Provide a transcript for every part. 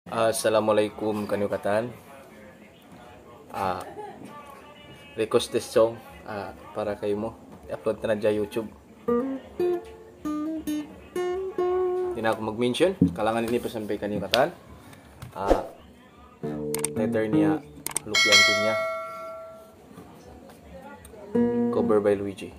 Assalamualaikum kanukatan. Ah, request this song para kayo mo. I-upload na dyan YouTube. Hindi na ako mag-mention. Kalangan ini pa sampai kanukatan. Letter niya, Lupian ko niya. Cover by Luigi.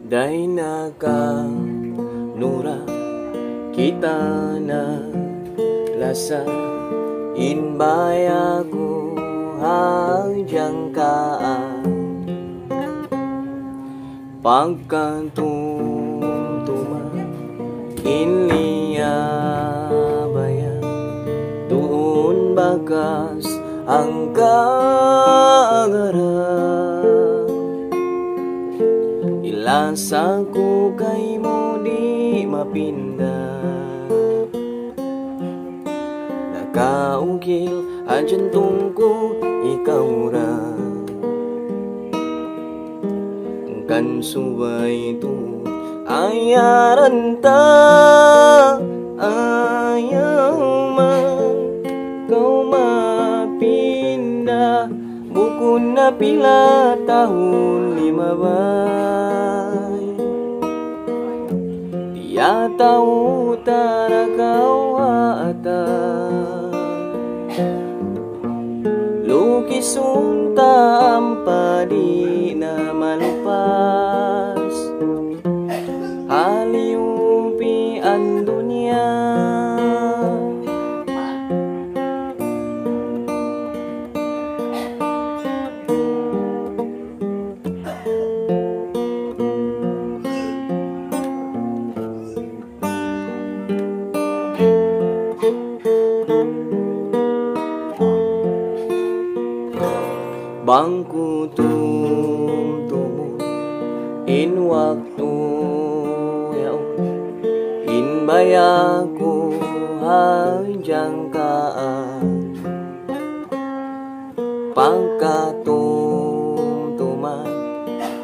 Day nakanura kita na lasa inbayaku hajangkaan pagkatumtuma inliya bayan tuun bakas ang kagaran ilasa ko kay mo di mapindah nakaukil ang jantong ko ikaw ra kan subay ito ayaran ta ayaw man kau mapindah bukod na pila tahun 15 dia tahu tara kau ata lukis unta ampadi na malupas haliupi ang dunia bangku tumtumo in waktu yaw in bayaku hajangkaan pagkatumtuman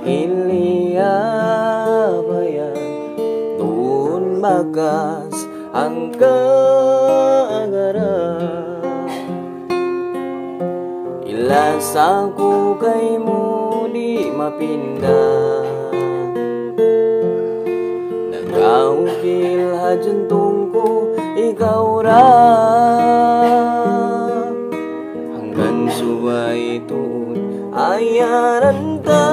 in liabayan tuun bagas ang kagaran ilasa ko kay mo di mapindah nagaukil hajantong ko ikaw ra hanggang subay tuon ayaran ta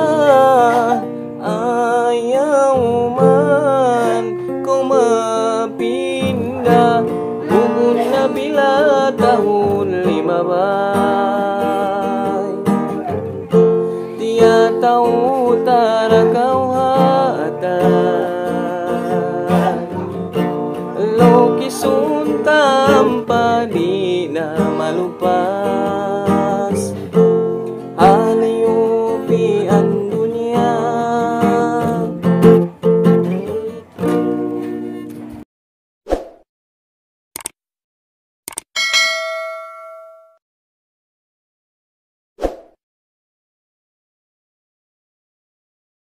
ayaw man ko mapindah bukod na pila tahun 15 dia tahu tara kau